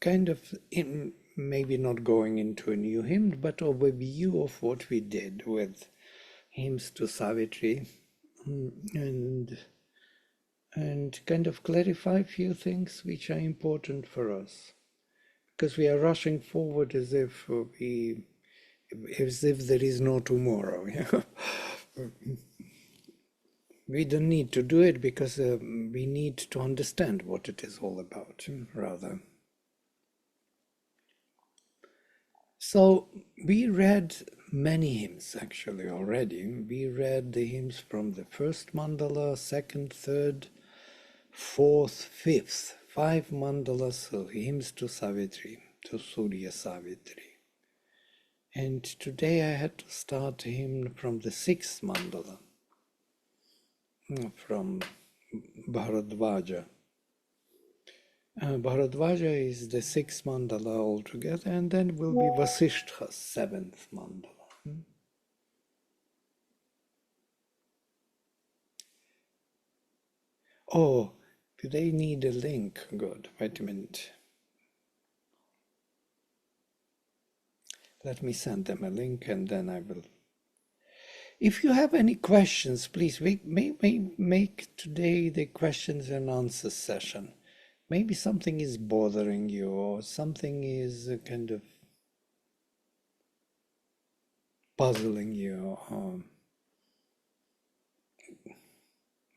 kind of maybe not going into a new hymn, but overview of what we did with hymns to Savitri, and kind of clarify a few things which are important for us, because we are rushing forward as if there is no tomorrow. We don't need to do it because we need to understand what it is all about, rather. So we read many hymns actually already. We read the hymns from the first mandala, second, third, fourth, fifth, 5 mandalas of hymns to Savitri, to Surya Savitri. And today I had to start a hymn from the 6th mandala, from Bharadvaja. Bharadvaja is the 6th mandala altogether, and then will be Vasishtha's 7th mandala. Oh, do they need a link? Good, wait a minute. Let me send them a link and then I will. If you have any questions, please make today the questions and answers session. Maybe something is bothering you or something is kind of puzzling you or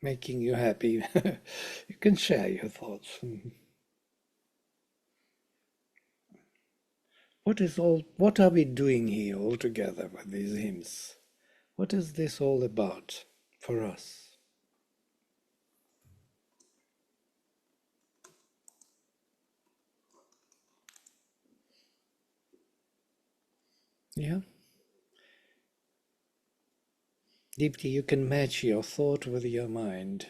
making you happy. You can share your thoughts. What are we doing here all together with these hymns? What is this all about for us? Yeah. Deepti, you can match your thought with your mind,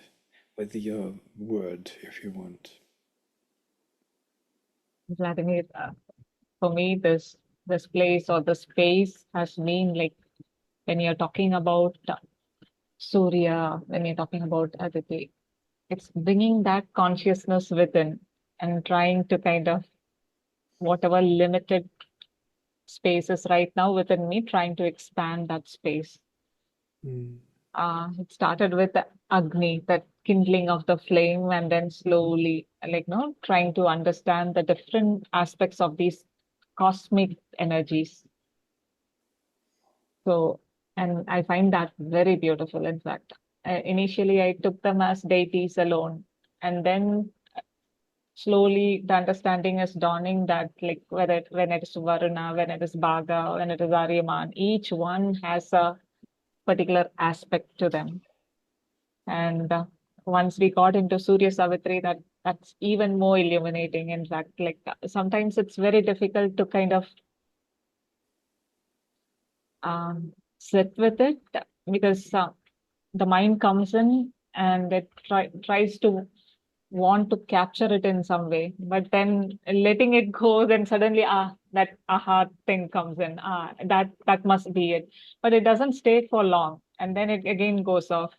with your word, if you want. Vladimir, for me, this place or the space has been like when you're talking about Surya, when you're talking about Aditi, it's bringing that consciousness within and trying to kind of whatever limited space is right now within me, trying to expand that space. It started with the Agni, that kindling of the flame, and then slowly, like, trying to understand the different aspects of these cosmic energies. So, and I find that very beautiful. In fact, initially I took them as deities alone, and then slowly the understanding is dawning that, like, when it is Varuna, when it is Bhaga, when it is Aryaman, each one has a particular aspect to them. And once we got into Surya Savitri, that's even more illuminating. In fact, like sometimes it's very difficult to kind of sit with it because the mind comes in and it tries to want to capture it in some way, but then letting it go, then suddenly that aha thing comes in. That must be it, but it doesn't stay for long, and then it again goes off.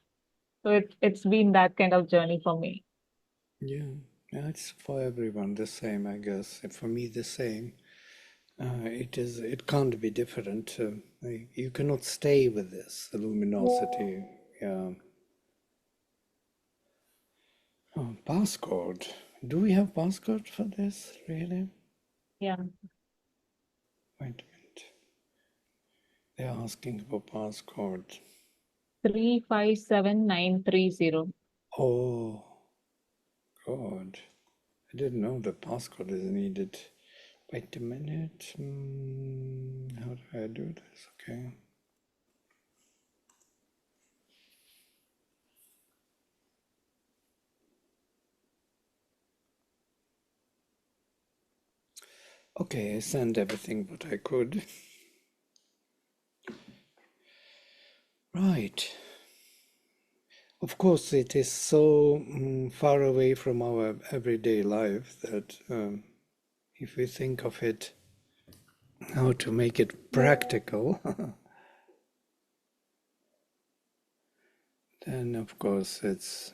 So it's been that kind of journey for me. Yeah, it's for everyone the same, I guess. For me, the same. It can't be different. You cannot stay with this luminosity. Yeah. Oh, passcode. Do we have passcode for this, really? Yeah. Wait a minute. They're asking for passcode. 357930. Oh, God. I didn't know the passcode is needed. Wait a minute. How do I do this? Okay. Okay, I sent everything what I could. Right. Of course, it is so far away from our everyday life that if we think of it, how to make it practical, then of course it's...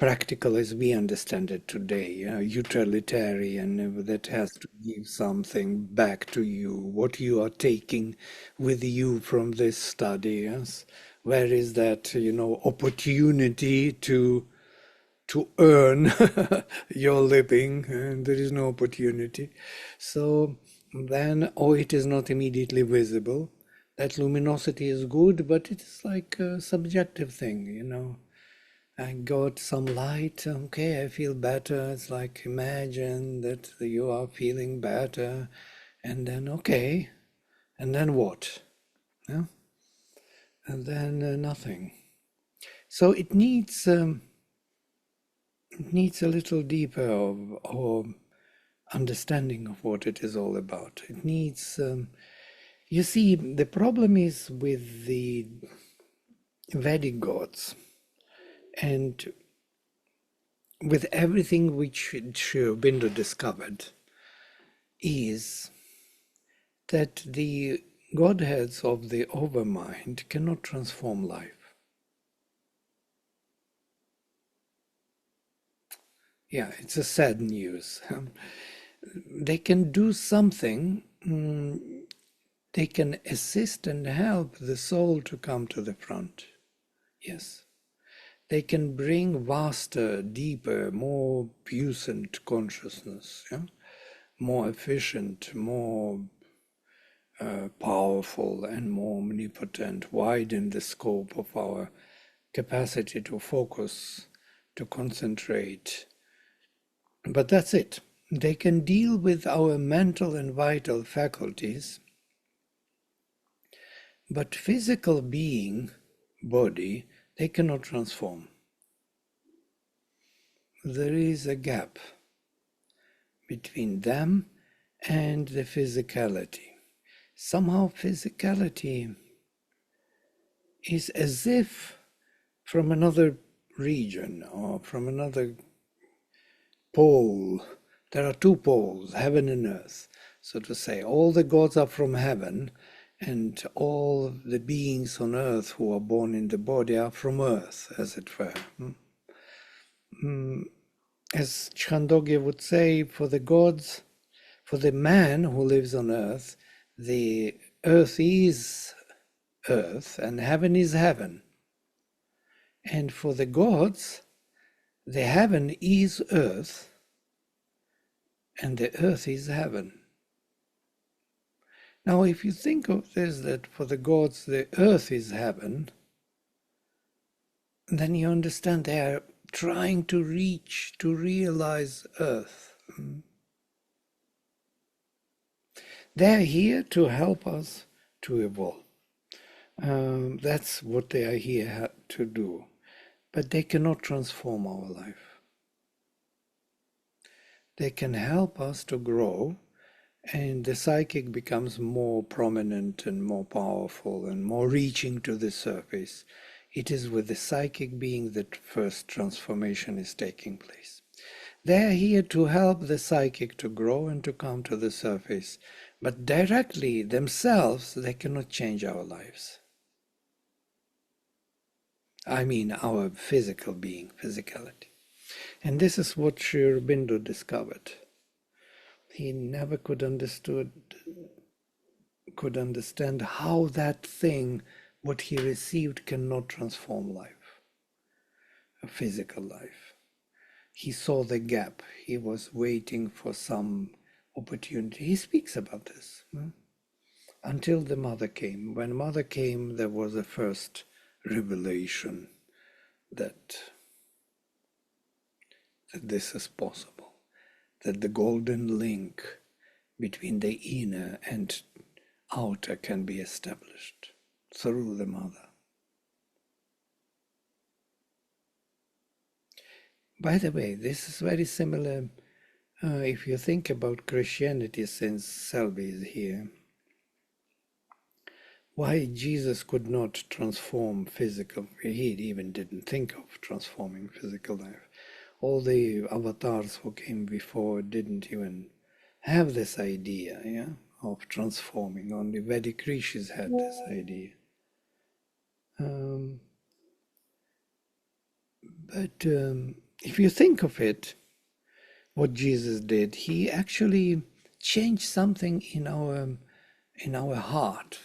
practical as we understand it today, utilitarian, that has to give something back to you, what you are taking with you from this study. Yes? Where is that, opportunity to earn your living, and there is no opportunity. So then, or it is not immediately visible. That luminosity is good, but it is like a subjective thing. I got some light, okay, I feel better. It's like imagine that you are feeling better, and then okay, and then what? Yeah? And then nothing. So it needs a little deeper of understanding of what it is all about. It needs, you see, the problem is with the Vedic gods and with everything which Sri Aurobindo discovered is that the godheads of the overmind cannot transform life. Yeah, it's a sad news. They can do something, they can assist and help the soul to come to the front. Yes. They can bring vaster, deeper, more puissant consciousness, yeah? More efficient, more powerful, and more omnipotent, widen the scope of our capacity to focus, to concentrate. But that's it. They can deal with our mental and vital faculties, but physical being, body, they cannot transform. There is a gap between them and the physicality. Somehow physicality is as if from another region or from another pole. There are two poles, heaven and earth, so to say. All the gods are from heaven, and all the beings on earth who are born in the body are from earth, as it were. As Chandogya would say, for the gods, for the man who lives on earth, the earth is earth and heaven is heaven. And for the gods, the heaven is earth and the earth is heaven. Now, if you think of this, that for the gods the earth is heaven, then you understand they are trying to reach, to realize earth. They're here to help us to evolve. That's what they are here to do. But they cannot transform our life. They can help us to grow, and the psychic becomes more prominent and more powerful and more reaching to the surface. It is with the psychic being that first transformation is taking place. They are here to help the psychic to grow and to come to the surface, but directly themselves they cannot change our lives. I mean our physical being, physicality. And this is what Sri Aurobindo discovered. He never could understand how that thing, what he received, cannot transform life, a physical life. He saw the gap. He was waiting for some opportunity. He speaks about this. Until the mother came. When mother came, there was a first revelation that this is possible, that the golden link between the inner and outer can be established through the mother. By the way, this is very similar if you think about Christianity, since Selby is here. Why Jesus could not transform physical, he even didn't think of transforming physical life. All the avatars who came before didn't even have this idea, of transforming. Only Vedic rishis had this idea. But if you think of it, what Jesus did, he actually changed something in our heart,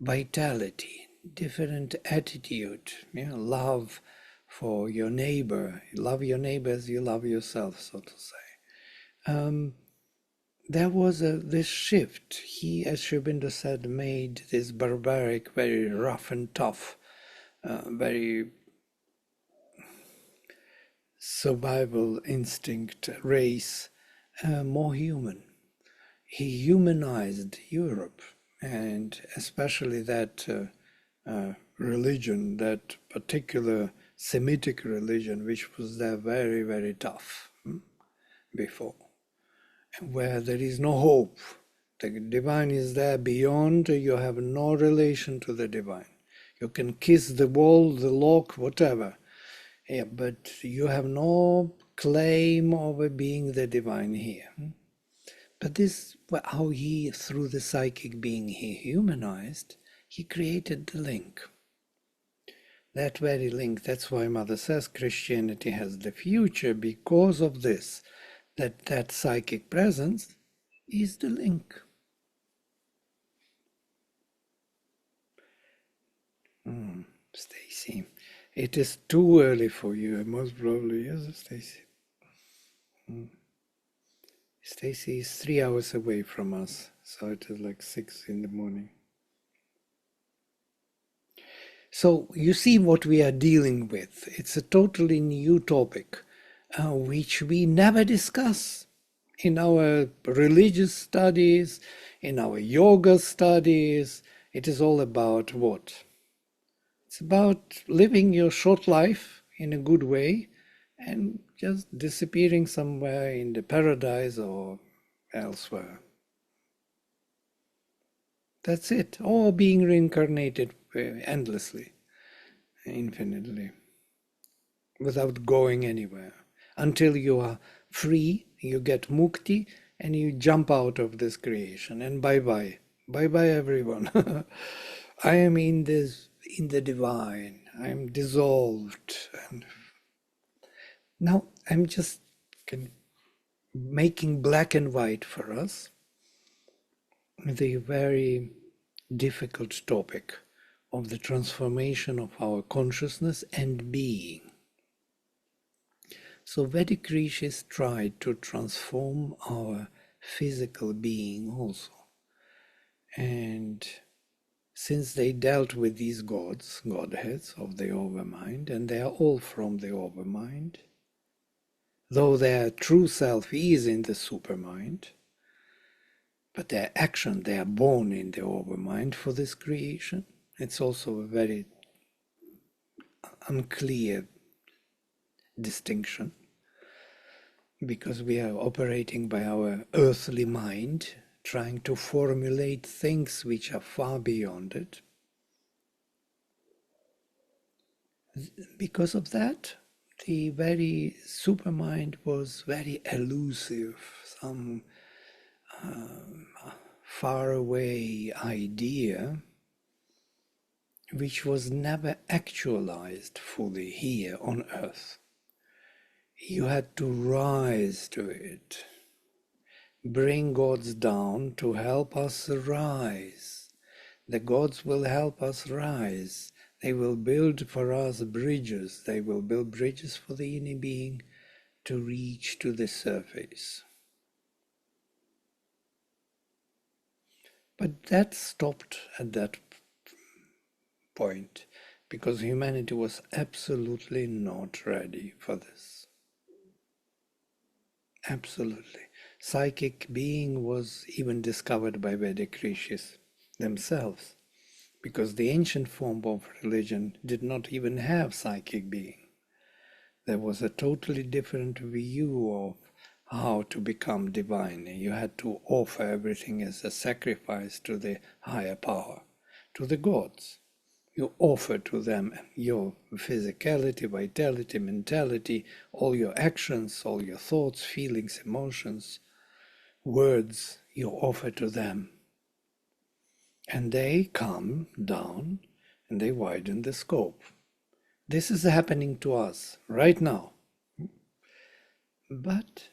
vitality, different attitude, love for your neighbor. Love your neighbor as you love yourself, so to say. There was this shift. He, as Sri Aurobindo said, made this barbaric, very rough and tough, very survival instinct race more human. He humanized Europe, and especially that religion, that particular Semitic religion, which was there very, very tough before, where there is no hope. The divine is there beyond, you have no relation to the divine. You can kiss the wall, the lock, whatever. Yeah, but you have no claim over being the divine here. But this, how he, through the psychic being he humanized, he created the link. That very link, that's why Mother says Christianity has the future, because of this, that psychic presence is the link. Stacy, it is too early for you, most probably, yes, Stacy. Stacy is 3 hours away from us, so it is like 6 in the morning. So you see what we are dealing with. It's a totally new topic, which we never discuss in our religious studies, in our yoga studies. It is all about what? It's about living your short life in a good way and just disappearing somewhere in the paradise or elsewhere. That's it. Or being reincarnated endlessly, infinitely, without going anywhere. Until you are free, you get mukti, and you jump out of this creation. And bye-bye. Bye-bye, everyone. I am in the divine. I am dissolved. And now I'm just making black and white for us the very difficult topic of the transformation of our consciousness and being. So Vedic rishis tried to transform our physical being also. And since they dealt with these gods, godheads of the overmind, and they are all from the overmind, though their true self is in the supermind, but their action, they are born in the overmind for this creation. It's also a very unclear distinction, because we are operating by our earthly mind, trying to formulate things which are far beyond it. Because of that, the very supermind was very elusive, some faraway idea which was never actualized fully here on earth. You had to rise to it, bring gods down to help us rise. The gods will help us rise. They will build for us bridges. They will build bridges for the inner being to reach to the surface. But that stopped at that point, because humanity was absolutely not ready for this. Absolutely. Psychic being was even discovered by Vedic rishis themselves, because the ancient form of religion did not even have psychic being. There was a totally different view of how to become divine. You had to offer everything as a sacrifice to the higher power, to the gods. You offer to them your physicality, vitality, mentality, all your actions, all your thoughts, feelings, emotions, words, you offer to them. And they come down and they widen the scope. This is happening to us right now. but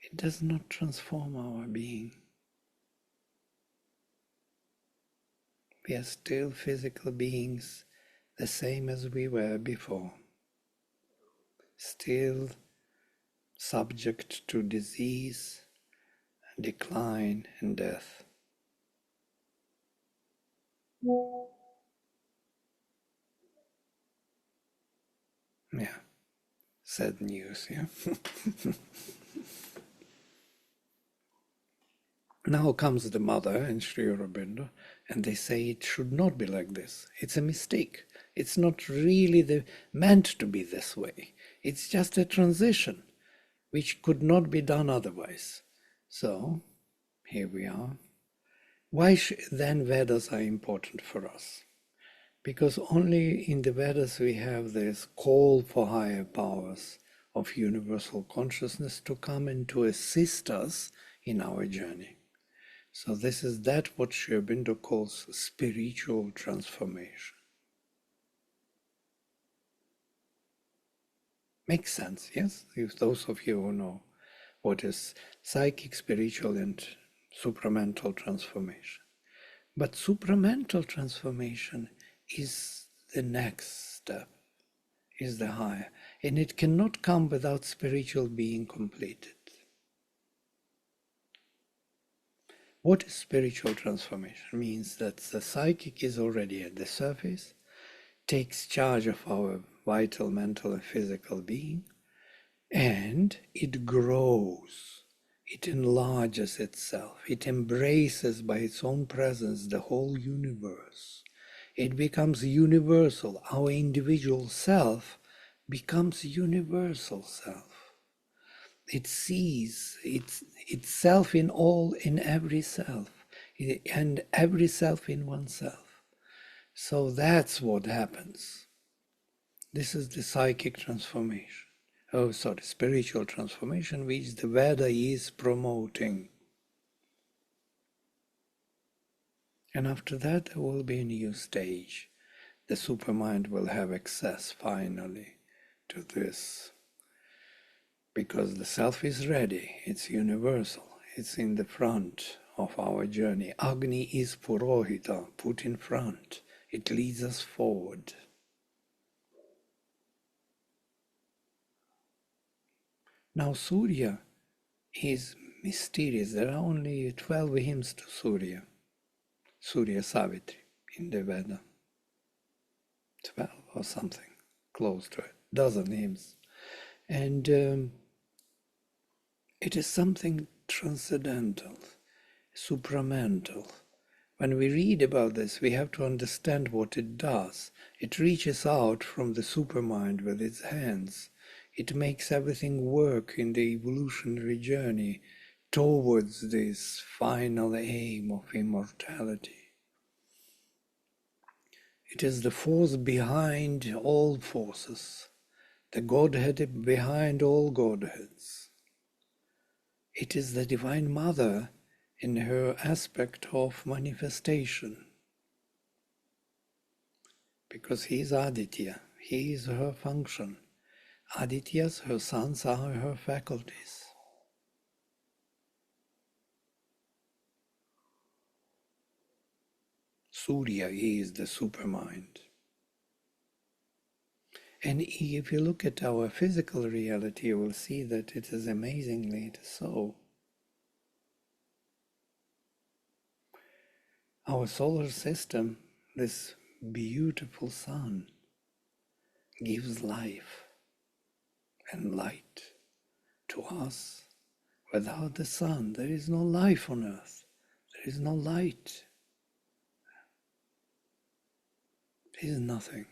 it does not transform our being. We are still physical beings, the same as we were before, still subject to disease, decline, and death. Yeah, sad news, yeah. Now comes the mother and Sri Aurobindo, and they say it should not be like this. It's a mistake. It's not really meant to be this way. It's just a transition, which could not be done otherwise. So, here we are. Why then Vedas are important for us? Because only in the Vedas we have this call for higher powers of universal consciousness to come and to assist us in our journey. So this is that what Sri Aurobindo calls spiritual transformation. Makes sense, yes? If those of you who know what is psychic, spiritual, and supramental transformation. But supramental transformation is the next step, is the higher, and it cannot come without spiritual being completed. What is spiritual transformation? It means that the psychic is already at the surface, takes charge of our vital, mental, and physical being, and it grows. It enlarges itself. It embraces by its own presence the whole universe. It becomes universal. Our individual self becomes universal self. It sees itself in every self, and every self in oneself. So that's what happens. This is the psychic transformation. Oh, sorry, spiritual transformation, which the Veda is promoting. And after that, there will be a new stage. The supermind will have access finally to this. Because the self is ready, it's universal, it's in the front of our journey. Agni is Purohita, put in front. It leads us forward. Now Surya is mysterious. There are only 12 hymns to Surya. Surya Savitri in the Veda. 12 or something, close to it. Dozen hymns. And it is something transcendental, supramental. When we read about this, we have to understand what it does. It reaches out from the supermind with its hands. It makes everything work in the evolutionary journey towards this final aim of immortality. It is the force behind all forces, the Godhead behind all Godheads. It is the Divine Mother in her aspect of manifestation, because he is Aditya, he is her function. Adityas, her sons, are her faculties. Surya is the supermind. And if you look at our physical reality, you will see that it is amazingly so. Our solar system, this beautiful sun, gives life and light to us. Without the sun, there is no life on earth. There is no light. There is nothing.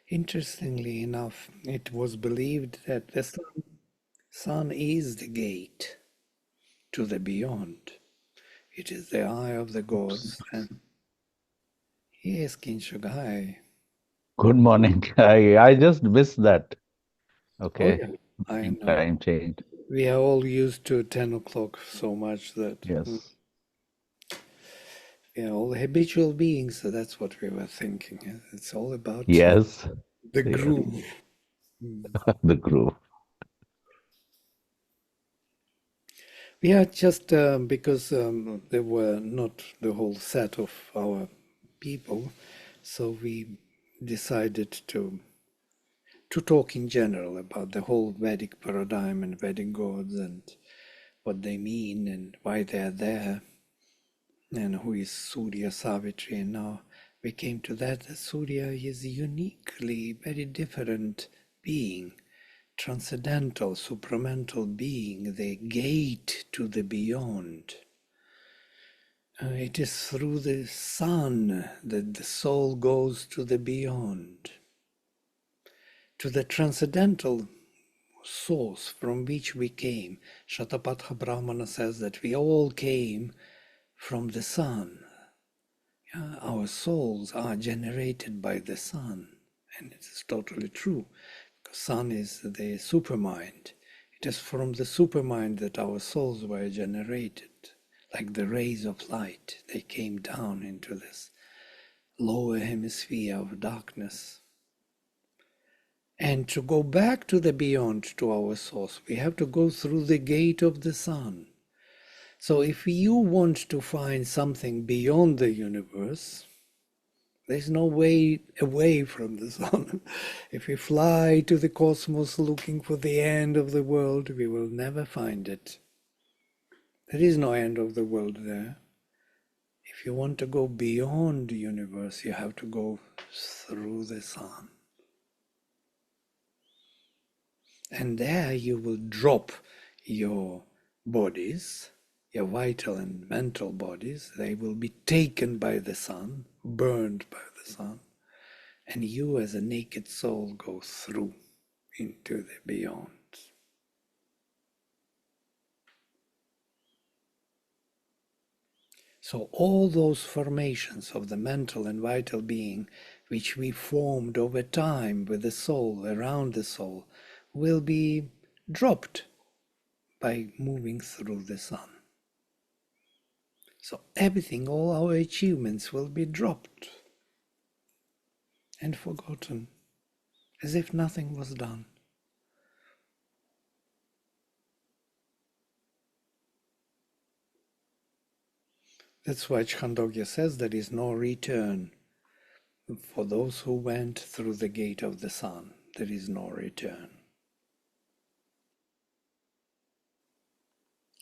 Interestingly enough, it was believed that the sun is the gate to the beyond. It is the eye of the gods, and Yes, Kinshuk, hi. Good morning. I just missed that. Oh, Okay. yeah, I Morning know. time change. We are all used to 10 o'clock so much that Yes. we are all habitual beings, so that's what we were thinking. It's all about Yes. the Yes. groove. Mm. The groove. We are just because there were not the whole set of our people, so we decided to talk in general about the whole Vedic paradigm and Vedic gods and what they mean and why they're there and who is Surya Savitri. And now we came to that Surya is a uniquely very different being, transcendental, supramental being, the gate to the beyond. It is through the sun that the soul goes to the beyond, to the transcendental source from which we came. Shatapatha Brahmana says that we all came from the sun. Yeah, our souls are generated by the sun, and it is totally true. Because sun is the supermind. It is from the supermind that our souls were generated, like the rays of light. They came down into this lower hemisphere of darkness. And to go back to the beyond, to our source, we have to go through the gate of the sun. So if you want to find something beyond the universe, there's no way away from the sun. If we fly to the cosmos looking for the end of the world, we will never find it. There is no end of the world there. If you want to go beyond the universe, you have to go through the sun. And there you will drop your bodies, your vital and mental bodies. They will be taken by the sun, burned by the sun. And you as a naked soul go through into the beyond. So all those formations of the mental and vital being which we formed over time with the soul, around the soul, will be dropped by moving through the sun. So everything, all our achievements will be dropped and forgotten, as if nothing was done. That's why Chandogya says there is no return. For those who went through the gate of the sun, there is no return.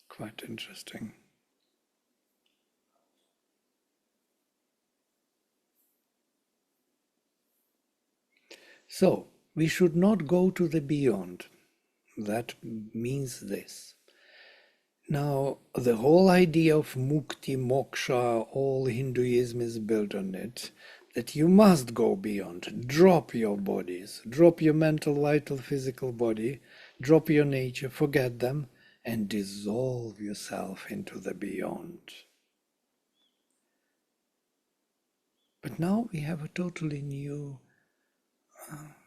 Quite interesting. So, we should not go to the beyond. That means this. Now, the whole idea of mukti, moksha, all Hinduism is built on it, that you must go beyond. Drop your bodies, drop your mental, vital, physical body, drop your nature, forget them, and dissolve yourself into the beyond. But now we have a totally new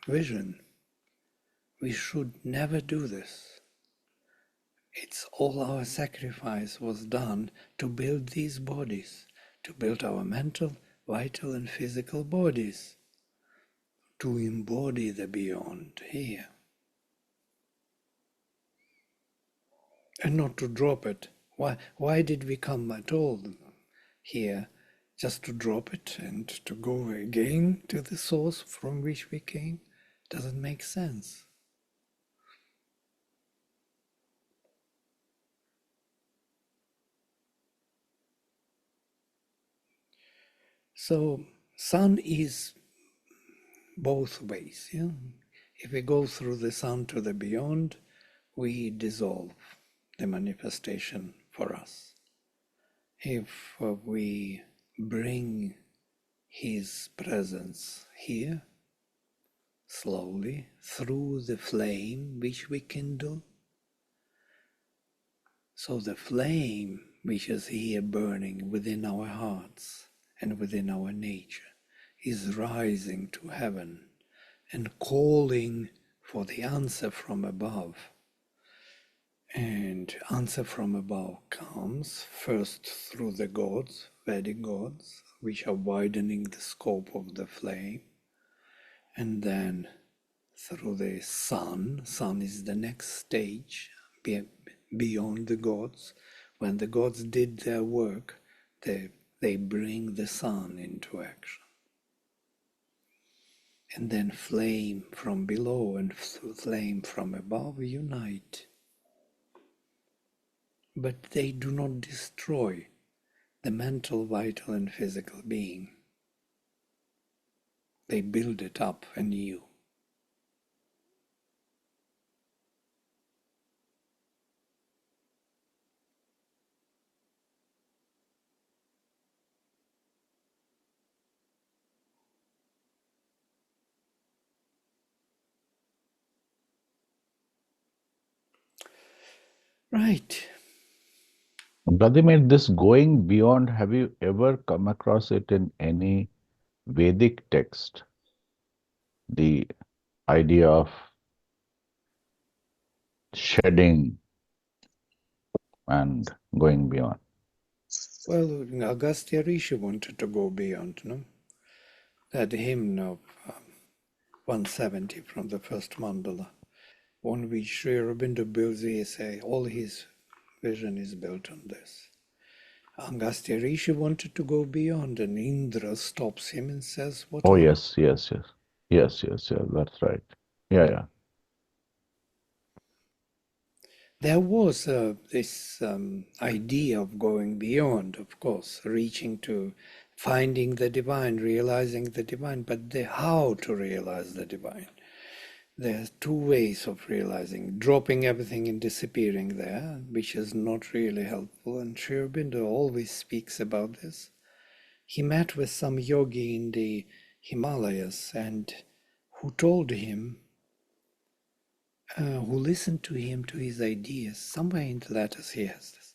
vision. We should never do this. It's all our sacrifice was done to build these bodies, to build our mental, vital, and physical bodies, to embody the beyond here, and not to drop it. Why did we come at all here? Just to drop it and to go again to the source from which we came? Doesn't make sense. So sun is both ways. Yeah? If we go through the sun to the beyond, we dissolve the manifestation for us. If we bring his presence here, slowly, through the flame which we kindle, so the flame which is here burning within our hearts and within our nature, is rising to heaven and calling for the answer from above. And answer from above comes first through the gods, Vedic gods, which are widening the scope of the flame, and then through the sun. Sun is the next stage beyond the gods. When the gods did their work, they bring the sun into action. And then flame from below and flame from above unite. But they do not destroy the mental, vital, and physical being. They build it up anew. Right. Vladimir, this going beyond, have you ever come across it in any Vedic text? The idea of shedding and going beyond. Well, Agastya Rishi wanted to go beyond, no? That hymn of 170 from the first mandala, on which Sri Aurobindo builds all his vision is built on this. Agastya Rishi wanted to go beyond, and Indra stops him and says, "What Oh, are you?" yes, yes, yes. Yes, yes, yes, that's right. Yeah, yeah. There was this idea of going beyond, of course, reaching to finding the divine, realizing the divine, but how to realize the divine. There are two ways of realizing: dropping everything and disappearing there, which is not really helpful, and Sri Aurobindo always speaks about this. He met with some yogi in the Himalayas and who told him, who listened to him, to his ideas, somewhere in the letters he has this,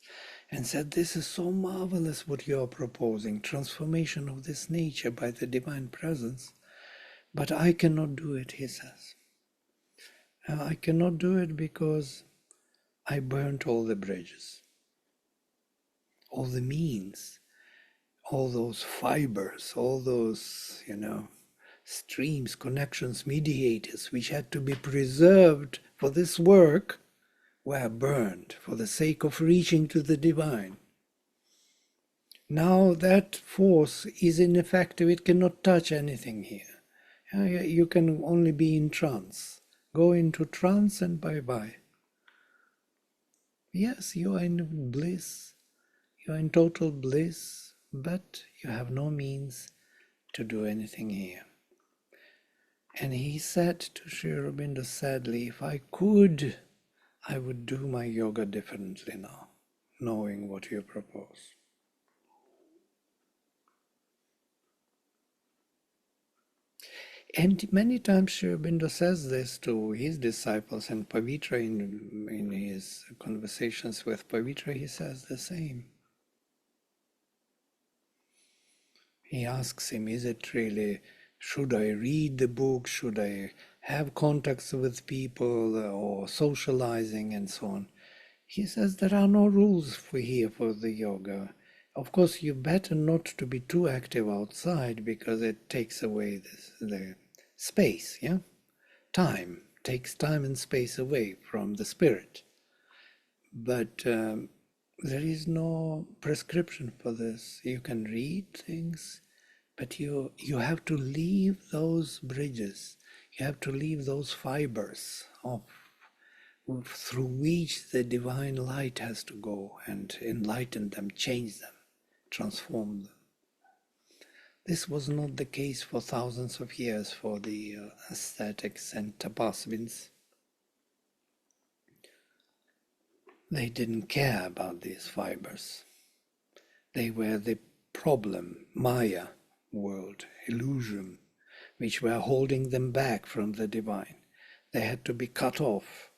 and said, "This is so marvelous what you are proposing, transformation of this nature by the divine presence, but I cannot do it," he says. "I cannot do it because I burnt all the bridges, all the means, all those fibers, all those, streams, connections, mediators, which had to be preserved for this work, were burned for the sake of reaching to the divine. Now that force is ineffective. It cannot touch anything here. You can only be in trance. Go into trance and bye-bye. Yes, you are in bliss. You are in total bliss, but you have no means to do anything here." And he said to Sri Aurobindo sadly, "If I could, I would do my yoga differently now, knowing what you propose." And many times Sri Aurobindo says this to his disciples, and Pavitra, in his conversations with Pavitra, he says the same. He asks him, is it really, should I read the book, should I have contacts with people or socializing and so on? He says there are no rules for the yoga. Of course, you better not to be too active outside because it takes away the space, yeah? Time takes time and space away from the spirit. But there is no prescription for this. You can read things, but you have to leave those bridges. You have to leave those fibers through which the divine light has to go and enlighten them, change them, transform them. This was not the case for thousands of years for the ascetics and tapasvins. They didn't care about these fibers. They were the problem, Maya world, illusion, which were holding them back from the divine. They had to be cut off.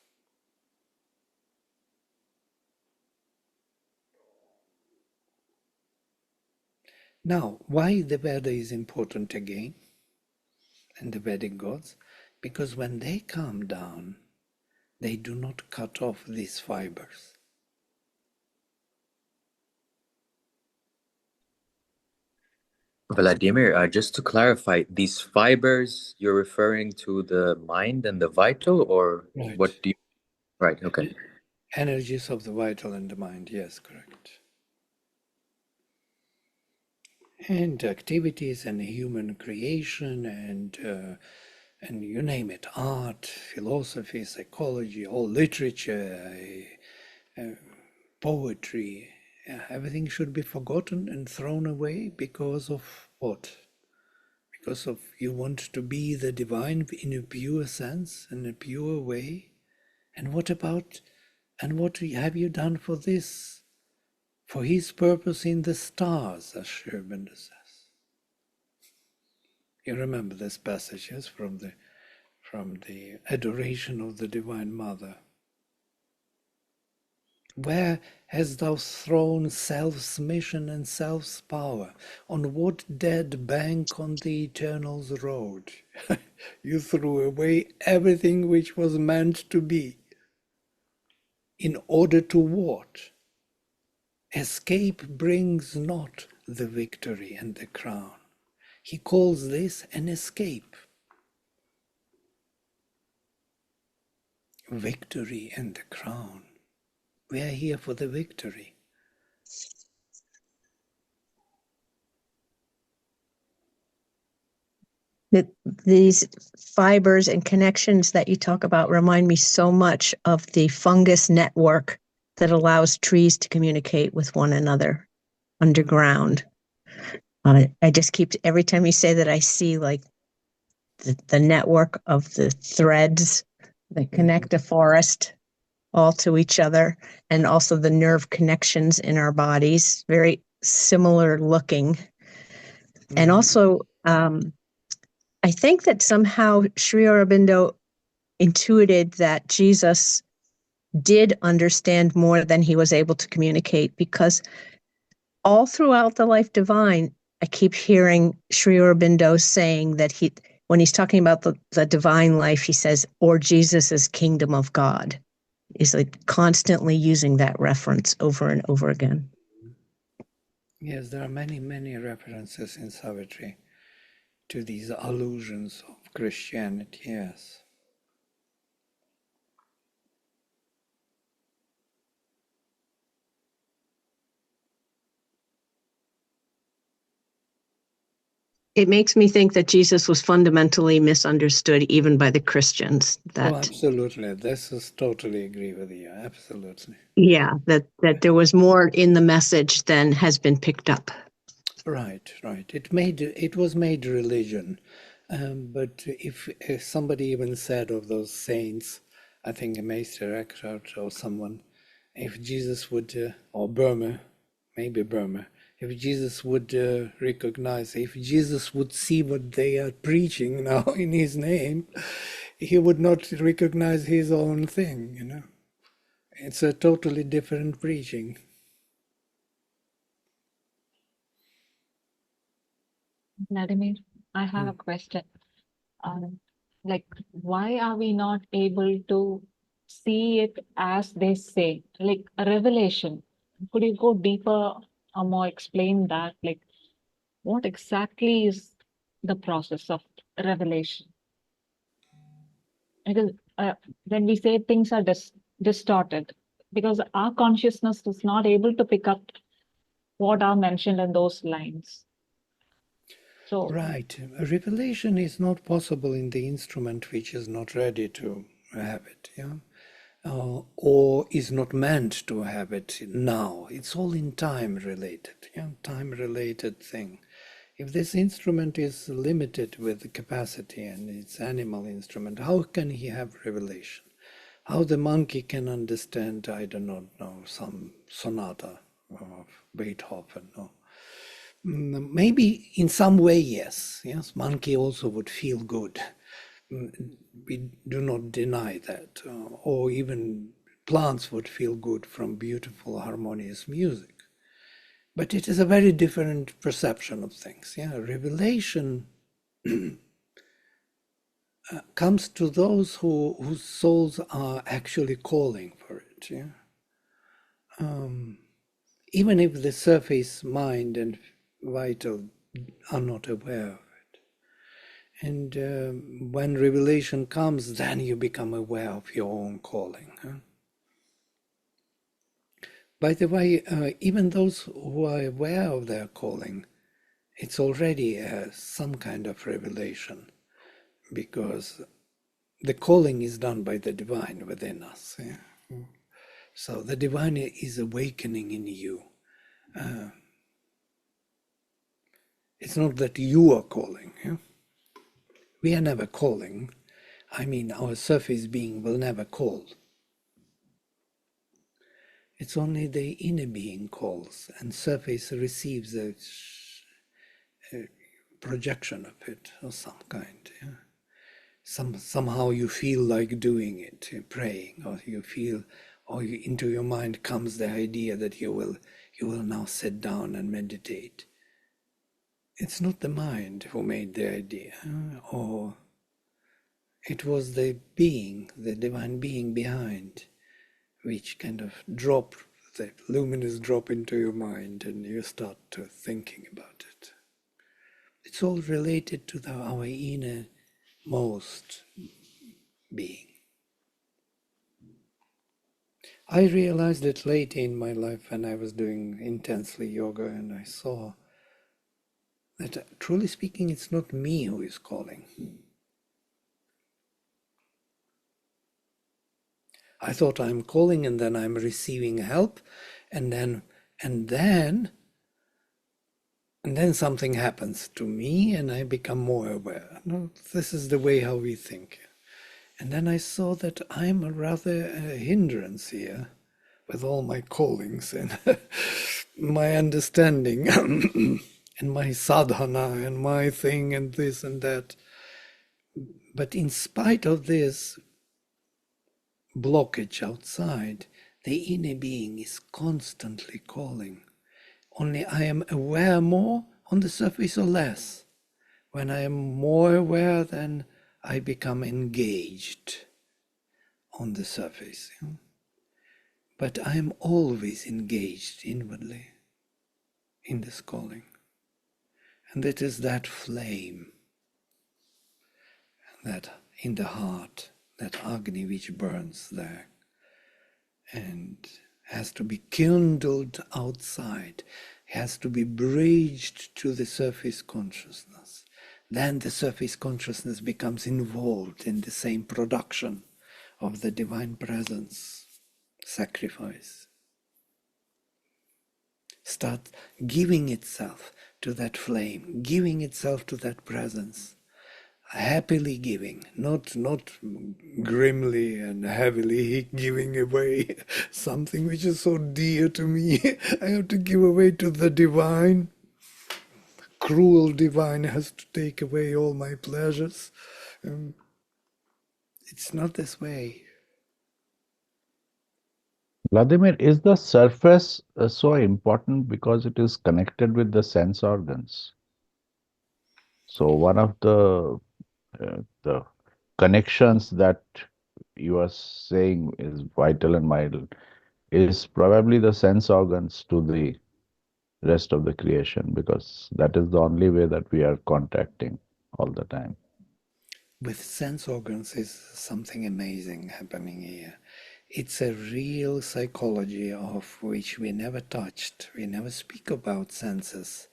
Now, why the Veda is important again, and the Vedic gods? Because when they come down, they do not cut off these fibers. Vladimir, just to clarify, these fibers, you're referring to the mind and the vital, or Right. what do you... Right, okay. Energies of the vital and the mind, yes, correct. And activities and human creation and you name it, art, philosophy, psychology, all literature, poetry, everything should be forgotten and thrown away because of what? Because of you want to be the divine in a pure sense, in a pure way. And what about, and what have you done for this? For his purpose in the stars, as Sri Aurobindo says. You remember these passages from the adoration of the Divine Mother. Where hast thou thrown self's mission and self's power? On what dead bank on the eternal's road? You threw away everything which was meant to be. In order to what? Escape brings not the victory and the crown. He calls this an escape. Victory and the crown. We are here for the victory. These fibers and connections that you talk about remind me so much of the fungus network that allows trees to communicate with one another underground. I just keep, every time you say that, I see like the network of the threads that connect a forest all to each other, and also the nerve connections in our bodies, very similar looking. And also, I think that somehow Sri Aurobindo intuited that Jesus did understand more than he was able to communicate, because all throughout the Life Divine, I keep hearing Sri Aurobindo saying that when he's talking about the divine life, he says, or Jesus's kingdom of God. He's like constantly using that reference over and over again. Yes, there are many, many references in Savitri to these allusions of Christianity, yes. It makes me think that Jesus was fundamentally misunderstood even by the Christians. Oh, absolutely. This is totally agree with you. Absolutely. Yeah, that there was more in the message than has been picked up. Right, right. It was made religion. But if somebody even said of those saints, I think a Meister Eckhart or someone, if Jesus would, or Burma, maybe Burma, if Jesus would recognize, if Jesus would see what they are preaching now in his name, he would not recognize his own thing, you know. It's a totally different preaching. Vladimir, I have a question. Like, why are we not able to see it as they say, like a revelation? Could you go deeper or more explain that? Like, what exactly is the process of revelation? Because when we say things are distorted, because our consciousness is not able to pick up what are mentioned in those lines. So, right. A revelation is not possible in the instrument which is not ready to have it, yeah? Or is not meant to have it now. It's all in time related, yeah? Time related thing. If this instrument is limited with the capacity and it's animal instrument, how can he have revelation? How the monkey can understand, I do not know, some sonata of Beethoven? No. Maybe in some way, yes. Yes, monkey also would feel good. We do not deny that. Or even plants would feel good from beautiful, harmonious music. But it is a very different perception of things. Yeah, revelation comes to those whose souls are actually calling for it. Yeah, even if the surface mind and vital are not aware of it. And when revelation comes, then you become aware of your own calling. Huh? By the way, even those who are aware of their calling, it's already some kind of revelation, because the calling is done by the divine within us. Yeah? So the divine is awakening in you. It's not that you are calling. Yeah? We are never calling. I mean, our surface being will never call. It's only the inner being calls, and surface receives a projection of it of some kind. Yeah? Somehow you feel like doing it, praying, or you feel, or into your mind comes the idea that you will now sit down and meditate. It's not the mind who made the idea, or it was the being, the divine being behind, which kind of drop, the luminous drop into your mind, and you start to thinking about it. It's all related to our innermost being. I realized it late in my life when I was doing intensely yoga, and I saw that, truly speaking, it's not me who is calling. I thought I'm calling and then I'm receiving help, and then something happens to me and I become more aware. No, this is the way how we think. And then I saw that I'm rather a hindrance here with all my callings and my understanding and my sadhana and my thing and this and that. But in spite of this blockage outside, the inner being is constantly calling. Only I am aware more on the surface or less. When I am more aware, then I become engaged on the surface. But I am always engaged inwardly in this calling. And it is that flame, that in the heart, that Agni which burns there and has to be kindled outside, has to be bridged to the surface consciousness. Then the surface consciousness becomes involved in the same production of the divine presence, sacrifice. Start giving itself to that flame, giving itself to that presence, happily giving, not grimly and heavily giving away something which is so dear to me. I have to give away to the divine. Cruel divine has to take away all my pleasures. It's not this way. Vladimir, is the surface so important because it is connected with the sense organs? So one of the connections that you are saying is vital and vital is probably the sense organs to the rest of the creation, because that is the only way that we are contacting all the time. With sense organs is something amazing happening here. It's a real psychology of which we never touched. We never speak about senses.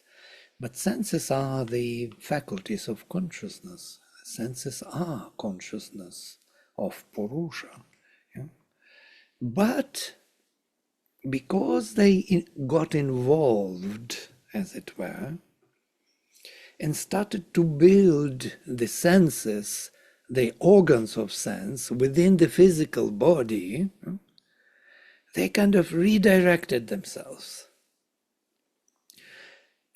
But senses are the faculties of consciousness. Senses are consciousness of Purusha. Yeah? But because they got involved, as it were, and started to build the senses, the organs of sense within the physical body, they kind of redirected themselves.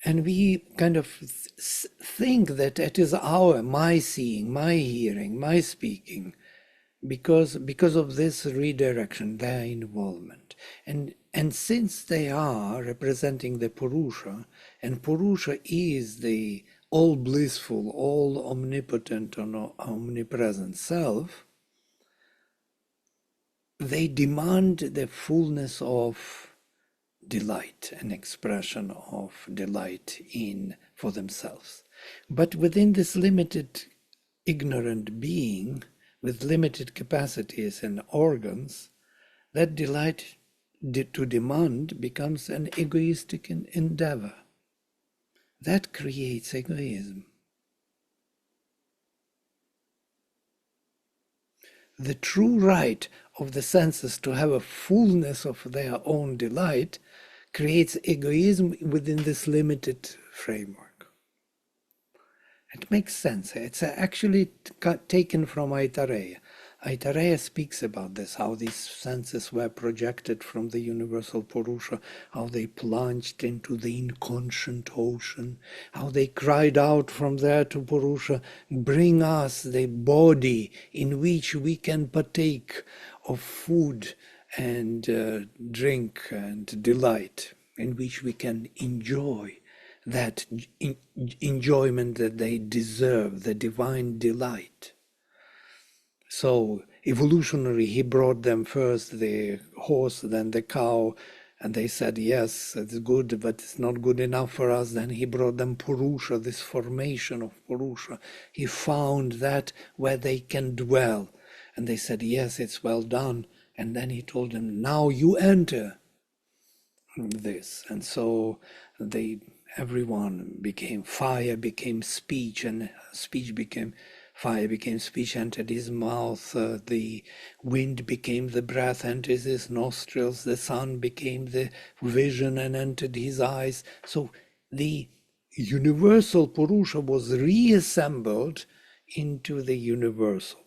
And we kind of think that it is my seeing, my hearing, my speaking, because of this redirection, their involvement. And since they are representing the Purusha, and Purusha is the all blissful, all omnipotent or omnipresent self, they demand the fullness of delight, an expression of delight in for themselves. But within this limited, ignorant being, with limited capacities and organs, that delight to demand becomes an egoistic endeavor. That creates egoism. The true right of the senses to have a fullness of their own delight creates egoism within this limited framework. It makes sense. It's actually taken from Aitareya. Aitareya speaks about this, how these senses were projected from the universal Purusha, how they plunged into the inconscient ocean, how they cried out from there to Purusha, bring us the body in which we can partake of food and drink and delight, in which we can enjoy that enjoyment that they deserve, the divine delight. So evolutionary, he brought them first the horse, then the cow, and they said, yes, it's good, but it's not good enough for us. Then he brought them Purusha, this formation of Purusha. He found that where they can dwell. And they said, yes, it's well done. And then he told them, now you enter this. And so everyone became fire, became speech, and speech became fire, became speech, entered his mouth. The wind became the breath, entered his nostrils. The sun became the vision and entered his eyes. So the universal Purusha was reassembled into the universal,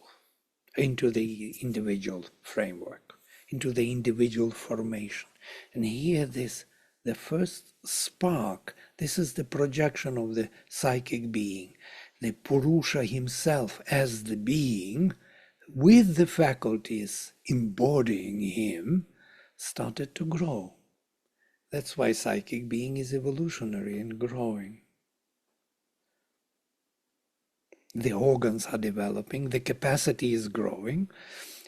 into the individual framework, into the individual formation. And here the first spark, this is the projection of the psychic being, the Purusha himself as the being, with the faculties embodying him, started to grow. That's why psychic being is evolutionary and growing. The organs are developing, the capacity is growing,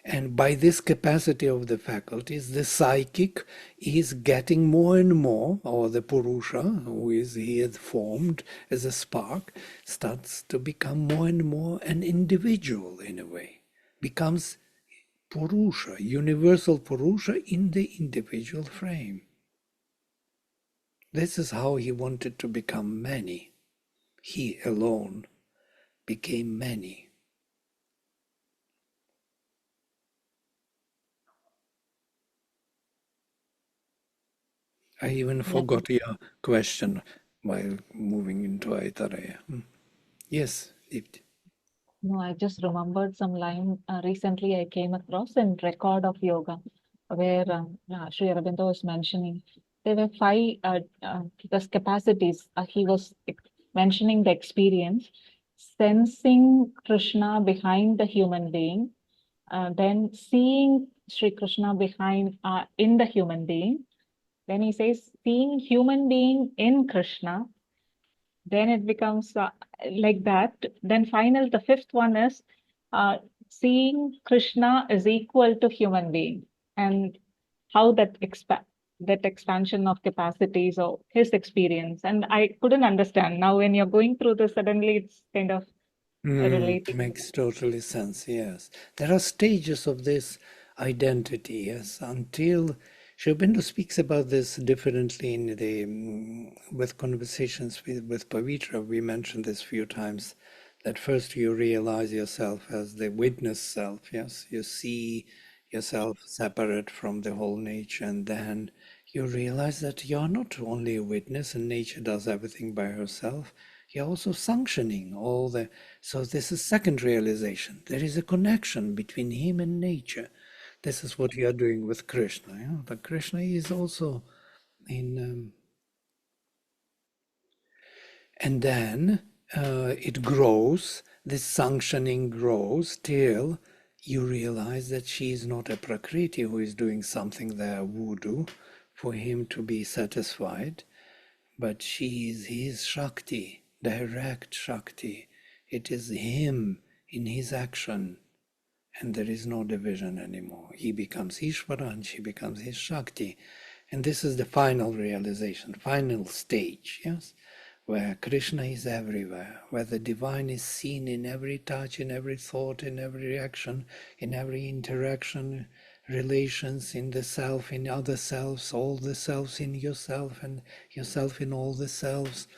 and by this capacity of the faculties, the psychic is getting more and more, or the Purusha, who is here formed as a spark, starts to become more and more an individual in a way, becomes Purusha, universal Purusha in the individual frame. This is how he wanted to become many. He alone became many. I even forgot your question while moving into Aitareya. Yes, Deepti. No, I just remembered some line recently I came across in Record of Yoga, where Sri Aurobindo was mentioning there were five those capacities. He was mentioning the experience, sensing Krishna behind the human being, then seeing Sri Krishna behind in the human being. Then he says seeing human being in Krishna. Then it becomes like that. Then the fifth one is seeing Krishna is equal to human being, and how that expansion of capacities or his experience. And I couldn't understand. Now when you're going through this, suddenly it's kind of relating. Makes totally sense, yes. There are stages of this identity, yes, until Sri Aurobindo speaks about this differently in with conversations with Pavitra. We mentioned this a few times, that first you realize yourself as the witness self, yes, you see yourself separate from the whole nature, and then you realize that you're not only a witness and nature does everything by herself, you're also sanctioning all the. So this is second realization. There is a connection between him and nature. This is what you are doing with Krishna. Yeah? But Krishna is also in, and then it grows. This sanctioning grows till you realize that she is not a Prakriti who is doing something there, voodoo, for him to be satisfied, but she is his Shakti, direct Shakti. It is him in his action, and there is no division anymore. He becomes Ishvara and she becomes his Shakti. And this is the final realization, final stage, yes? Where Krishna is everywhere, where the divine is seen in every touch, in every thought, in every reaction, in every interaction, relations, in the self, in other selves, all the selves in yourself, and yourself in all the selves.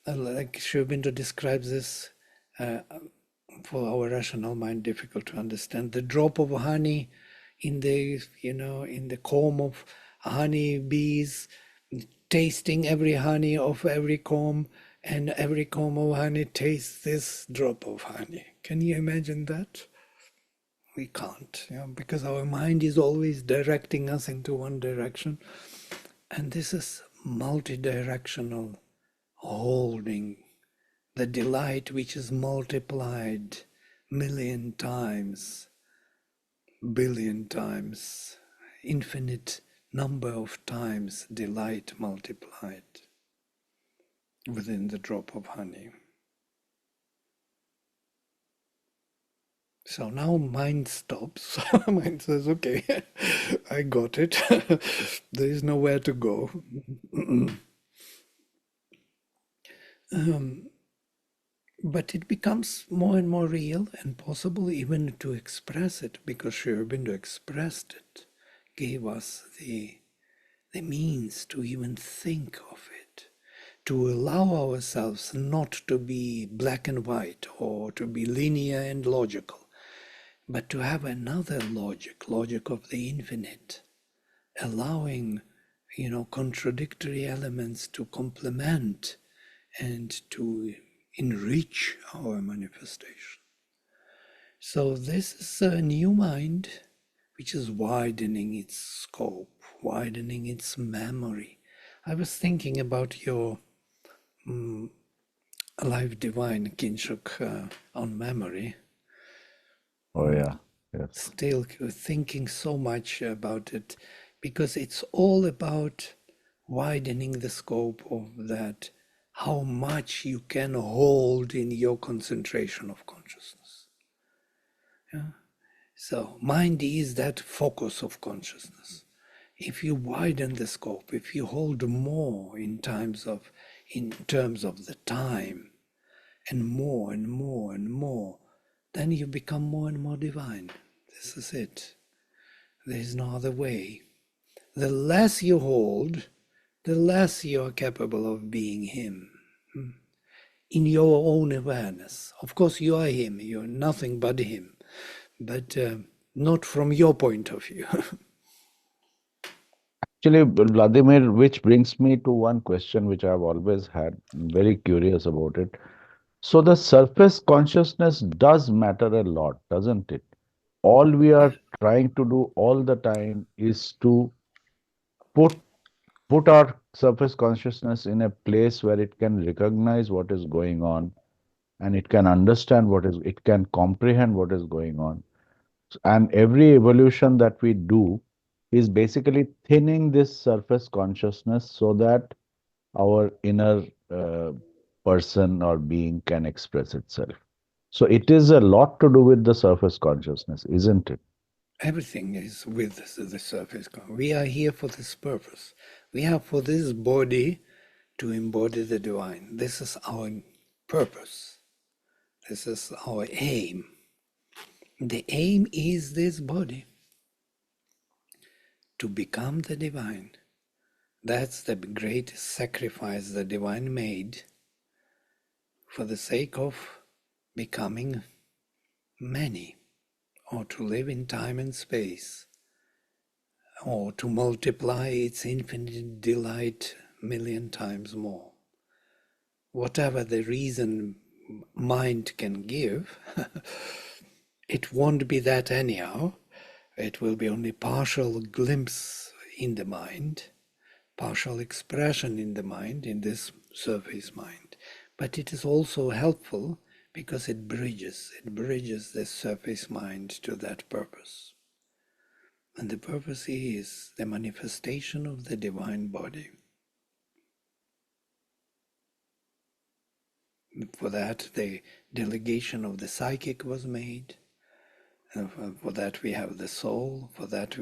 Like Sri Aurobindo describes this, for our rational mind difficult to understand. The drop of honey in the, in the comb of honey bees, tasting every honey of every comb, and every comb of honey tastes this drop of honey. Can you imagine that? We can't, because our mind is always directing us into one direction. And this is multidirectional holding, the delight which is multiplied million times, billion times, infinite number of times delight multiplied within the drop of honey. So now mind stops. Mind says, okay, I got it. There is nowhere to go. But it becomes more and more real and possible even to express it, because Sri Aurobindo expressed it, gave us the means to even think of it, to allow ourselves not to be black and white or to be linear and logical, but to have another logic of the infinite, allowing, contradictory elements to complement and to enrich our manifestation. So this is a new mind which is widening its scope, widening its memory. I was thinking about your Alive Divine Kinshuk on memory. Oh, yeah. Yes. Still thinking so much about it, because it's all about widening the scope of that, how much you can hold in your concentration of consciousness. Yeah? So mind is that focus of consciousness. If you widen the scope, if you hold more in terms of the time, and more and more and more, then you become more and more divine. This is it. There is no other way. The less you hold, the less you are capable of being him. In your own awareness. Of course, you are him. You are nothing but him. But not from your point of view. Actually, Vladimir, which brings me to one question which I've always had, very curious about it. So the surface consciousness does matter a lot, doesn't it? All we are trying to do all the time is to put put our surface consciousness in a place where it can recognize what is going on, and it can understand it can comprehend what is going on. And every evolution that we do is basically thinning this surface consciousness so that our inner uh, person or being can express itself. So it is a lot to do with the surface consciousness, isn't it? Everything is with the surface. We are here for this purpose. We are for this body to embody the divine. This is our purpose. This is our aim. The aim is this body, to become the divine. That's the greatest sacrifice the divine made for the sake of becoming many, or to live in time and space, or to multiply its infinite delight million times more. Whatever the reason mind can give, it won't be that anyhow. It will be only partial glimpse in the mind, partial expression in the mind, in this surface mind. But it is also helpful because it bridges the surface mind to that purpose. And the purpose is the manifestation of the divine body. For that, the delegation of the psychic was made. For that, we have the soul. For that,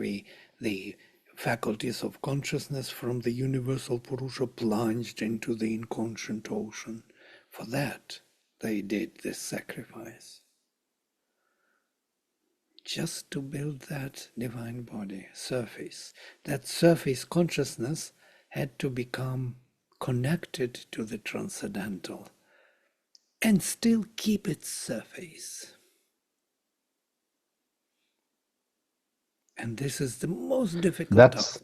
the faculties of consciousness from the universal Purusha plunged into the inconscient ocean. For that, they did this sacrifice. Just to build that divine body, surface. That surface consciousness had to become connected to the transcendental and still keep its surface. And this is the most difficult task.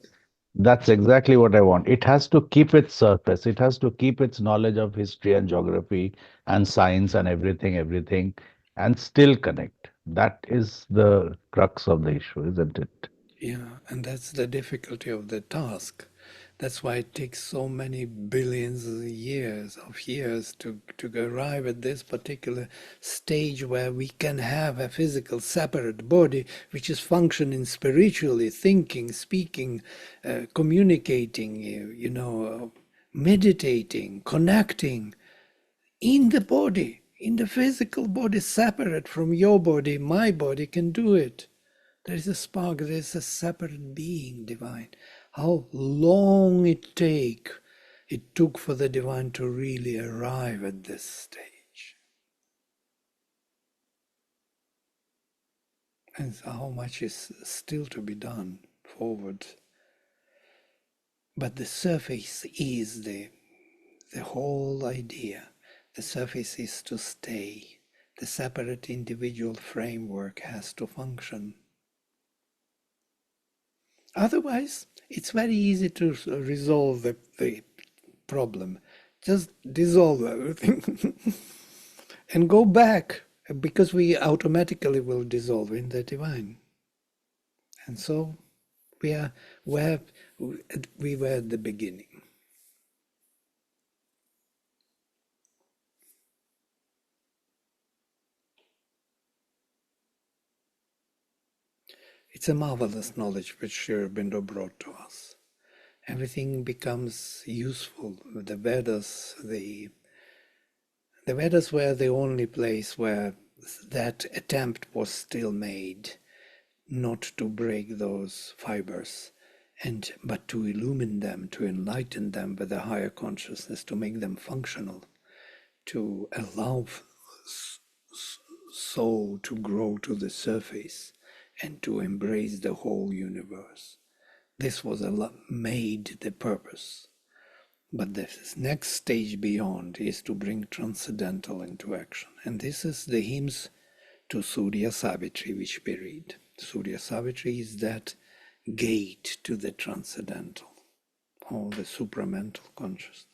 That's exactly what I want. It has to keep its surface. It has to keep its knowledge of history and geography and science and everything, and still connect. That is the crux of the issue, isn't it? Yeah, and that's the difficulty of the task. That's why it takes so many billions of years to arrive at this particular stage where we can have a physical separate body which is functioning spiritually, thinking, speaking, communicating, meditating, connecting in the body, in the physical body, separate from your body. My body can do it. There is a spark, there is a separate being divine. How long it took for the divine to really arrive at this stage. And how much is still to be done forward. But the surface is the whole idea. The surface is to stay. The separate individual framework has to function. Otherwise, it's very easy to resolve the problem. Just dissolve everything and go back, because we automatically will dissolve in the divine. And so we are where we were at the beginning. It's a marvelous knowledge which Sri Aurobindo brought to us. Everything becomes useful. The Vedas, the Vedas were the only place where that attempt was still made, not to break those fibers, but to illumine them, to enlighten them with a higher consciousness, to make them functional, to allow soul to grow to the surface and to embrace the whole universe. This was made the purpose. But the next stage beyond is to bring transcendental into action. And this is the hymns to Surya Savitri which we read. Surya Savitri is that gate to the transcendental, or the supramental consciousness.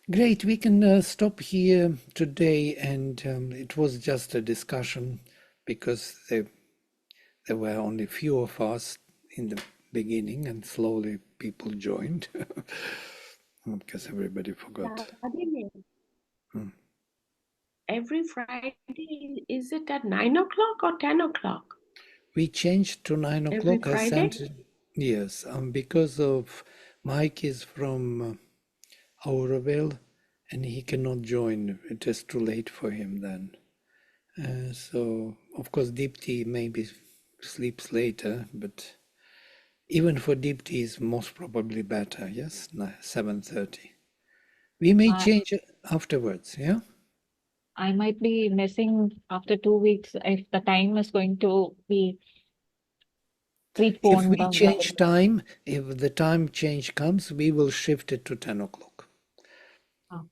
Great, we can stop here today, and it was just a discussion because there were only few of us in the beginning, and slowly people joined because everybody forgot. Every Friday, is it at 9 o'clock or 10 o'clock? We changed to 9 Every o'clock. I Friday? sent it, yes, because of Mike is from Auroville and he cannot join. It is too late for him then. So, of course, Deepti maybe sleeps later, but even for Deepti is most probably better, yes? 7:30. We may change it afterwards, yeah? I might be missing after 2 weeks if the time is going to be If preponed. we change time, if the time change comes, we will shift it to 10 o'clock. Oh.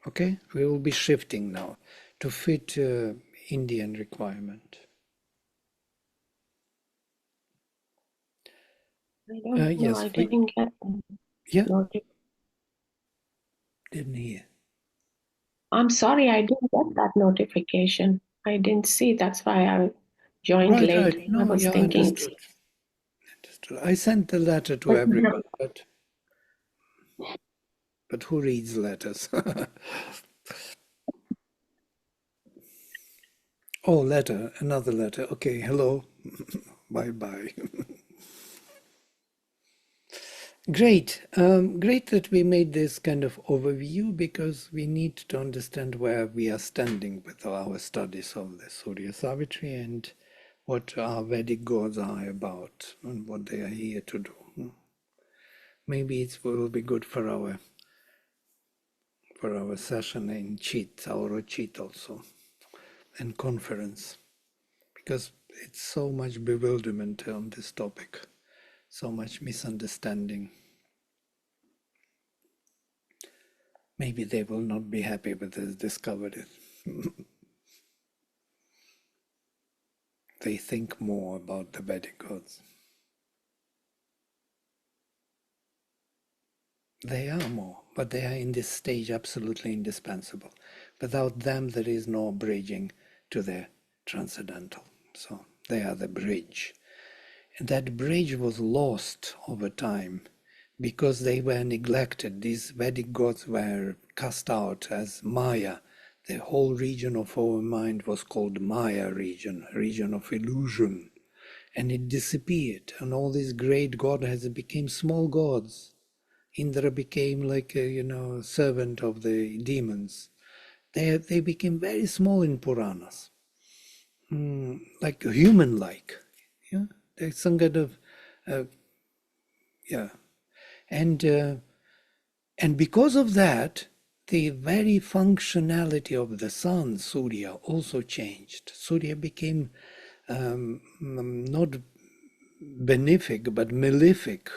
Okay? We will be shifting now to fit Indian requirement. I don't know. Yes, I didn't get yeah, notification. didn't hear. I'm sorry, I didn't get that notification. I didn't see. That's why I joined Right, late. right. I No, was yeah, thinking. understood. I sent the letter to everyone, but who reads letters? Oh, letter, another letter. Okay, hello. Bye-bye. Great. Great that we made this kind of overview, because we need to understand where we are standing with our studies of the Surya Savitri and what our Vedic gods are about and what they are here to do. Maybe it will be good for our session in Chit, our retreat also, and conference, because it's so much bewilderment on this topic, so much misunderstanding. Maybe they will not be happy with this discovery. They think more about the Vedic gods. They are more, but they are in this stage absolutely indispensable. Without them, there is no bridging to the transcendental. So they are the bridge. And that bridge was lost over time because they were neglected. These Vedic gods were cast out as Maya. The whole region of our mind was called Maya region of illusion. And it disappeared. And all these great gods became small gods. Indra became like a servant of the demons. They became very small in Puranas, like human-like. Yeah, there's some kind of yeah, and because of that, the very functionality of the sun, Surya, also changed. Surya became not benefic but malefic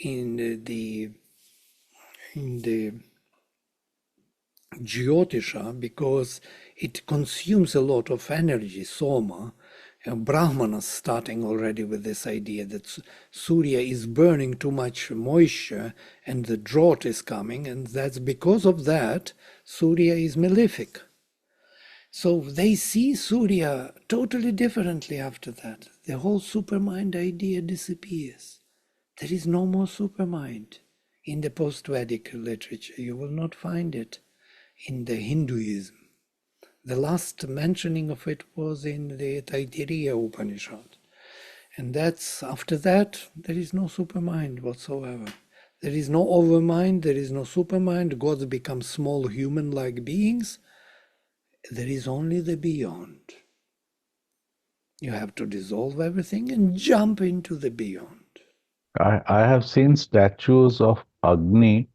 in the Jyotisha, because it consumes a lot of energy, soma. Brahmanas starting already with this idea that Surya is burning too much moisture and the drought is coming, and that's because of that Surya is malefic. So they see Surya totally differently after that. The whole supermind idea disappears. There is no more supermind in the post-Vedic literature. You will not find it in the Hinduism. The last mentioning of it was in the Taittiriya Upanishad. And that's after that, there is no supermind whatsoever. There is no overmind, there is no supermind. Gods become small human-like beings. There is only the beyond. You have to dissolve everything and jump into the beyond. I have seen statues of Agni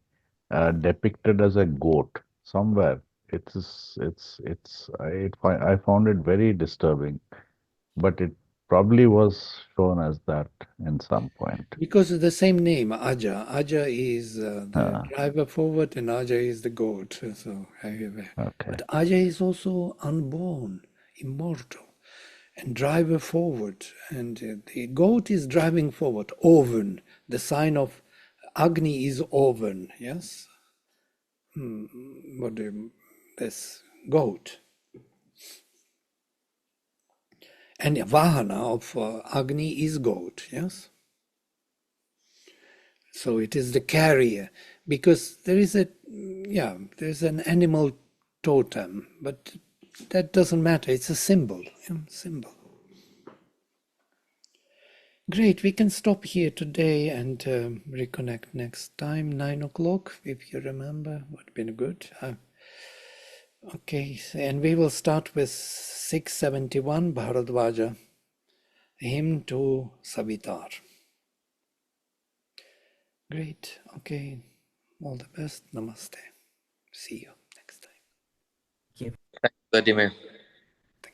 depicted as a goat somewhere. I found it very disturbing, but it probably was shown as that in some point. Because of the same name, Aja. Aja is the Ah, driver forward and Aja is the goat. okay. But Aja is also unborn, immortal, and driver forward. And the goat is driving forward. Oven, the sign of Agni is oven, yes? This goat. And Vahana of Agni is goat, yes? So it is the carrier, because there's an animal totem, but that doesn't matter. It's a symbol. Symbol. Great. We can stop here today and reconnect next time, 9 o'clock, if you remember. Would have been good. Okay, and we will start with 671 Bharadvaja, hymn to Savitar. Great. Okay. All the best. Namaste. See you next time. Vladimir.